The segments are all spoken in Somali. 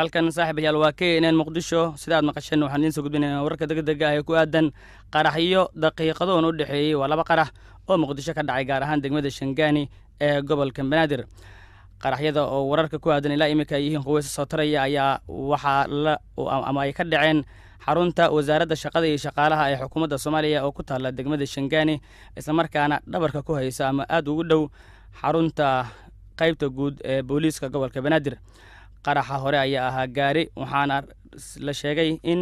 halkan saaxiibayaal waa keenan muqdisho sidaad maqasheen waxaan idin soo gudbinaynaa wararka degdega ah ee ku aadan qaraxyo daqiiqado u dhaxeeyay waa laba qarax oo muqdisho ka dhacay gaar ahaan degmada Shangaani ee gobolka Banaadir qaraxyada oo wararka ku aadan ilaa imika ay yihiin qoys soo taraya ayaa waxa la ama ay ka dhaceen xarunta wasaaradda shaqada iyo shaqaalaha ee xukuumadda Soomaaliya oo ku taala degmada Shangaani isla markaana dhabarka ku haysa ama aad ugu dhow xarunta qaybta guud ee booliiska gobolka Banaadir qaraxa hore ayaa ahaa gaari waxaana la sheegay in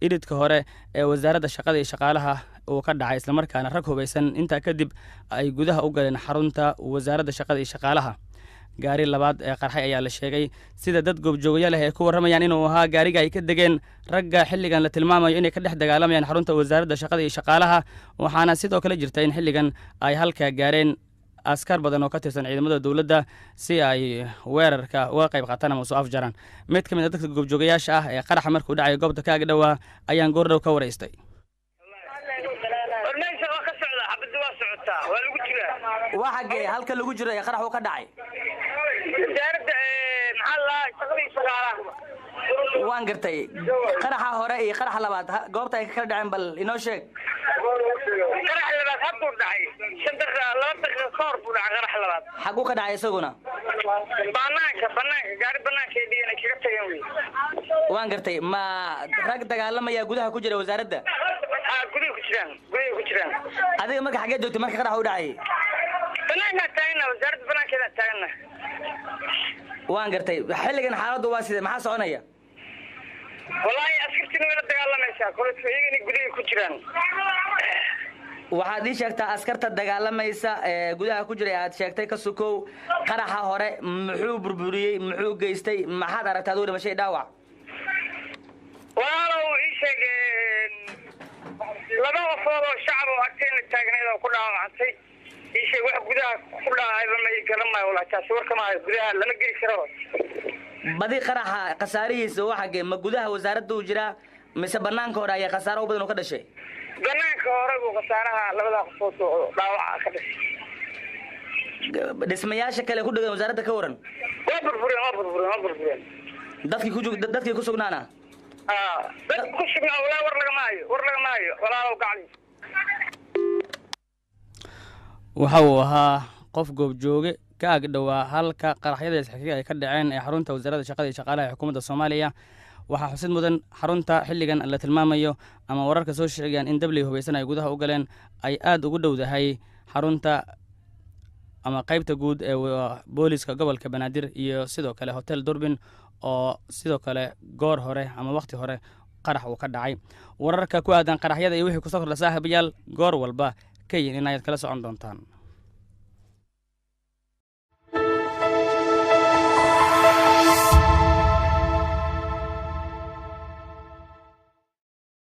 iridka hore ee wasaaradda shaqada iyo shaqaalaha uu ka dhacay isla markaana rag hubeysan inta kadib ay gudaha u galeen xarunta wasaaradda shaqada iyo shaqaalaha gaari labaad ee qarxay ayaa la sheegay sida dad goobjoogayaal ah ay ku waramayaan inuu ahaa gaariga ay ka degeen ragga xilligan la tilmaamayo inay ka dhex dagaalamayaan xarunta wasaaradda shaqada iyo shaqaalaha waxaana sidoo kale jirta in xilligan ay halka gaareen askar badan oo ka tirsan ciidamada dawladda si ay weerarka uga qayb qaataan ama soo afjaraan mid ka mid ah dadka goobjoogayaasha ah ee qaraxa markuu dhacay goobta ka agdhawaa ayaan goordhow ka waraystay waxagee halka lagu jiro ee qarax uu ka dhacay waan gartay qaraxa hore iyo qaraxa labaad goobta ay ka kala dhaceen bal inoo sheeg qarax labaad haduu dhacay laba daqiiqo ka hor buu dhacay qarax labaad xaguu ka dhacay isaguna banaanka gaari banaanka ay dhigeen ay kaga tageen wey waan gartay ma rag dagaalamaya gudaha ku jira wasaaradda gudaha ku jiraan adiga marka xagee joogtay marka qarax uu dhacay banaanka taagna wasaaradda banaankeeda taagna waan gartay xilligan xaaladdu waa sidee maxaa soconaya wallahi askartii wada dagaalamaysa kolka iyagana gudaha ku jiraan waxaad ii sheegtaa askarta dagaalamaysa ee gudaha ku jiray aad sheegtay ka sukow qaraxa hore muxuu burburiyey muxuu geystay maxaad aragtaa aduu dhimashay dhaawac walaalow ii sheegeen laba qofood oo shacab oo agteena taagneed oo ku dhaawacantay ii sheeg wax gudaha ku dhacayba ma garanayo walaal taasi warkamahayo gudaha lama geli karo badi qaraxa khasaarihiisa waxagee ma gudaha wasaaradda uu jiraa mise banaanka hore ayaa khasaaro u badan oo ka dhashay banaanka hore buu khasaaraha labada qofood oo dhaawaca ka dhashay dhismayaasha kale ku dhagan wasaaradda ka waran waa burbureen dadkii ku sugnaana dad ku sugnaa walaa war laga maayo walaalow gacli waxa uu ahaa qof goobjooge ka agdhawaa halka qaraxyada isxigay ay ka dhaceen ee xarunta wasaaradda shaqada iyo shaqaalaha ee xukuumadda Soomaaliya waxaa xusid mudan xarunta xilligan la tilmaamayo ama wararka soo sheegayaan in dabley hubeysan ay gudaha u galeen ay aad ugu dhowdahay xarunta ama qaybta guud ee booliiska gobolka Banaadir iyo sidoo kale hotel Durbin oo sidoo kale goor hore ama waqti hore qarax uu ka dhacay wararka ku aadan qaraxyada iyo wixii ku soo kordha saaxiibayaal goor walba kayin inaad kala socon doontaan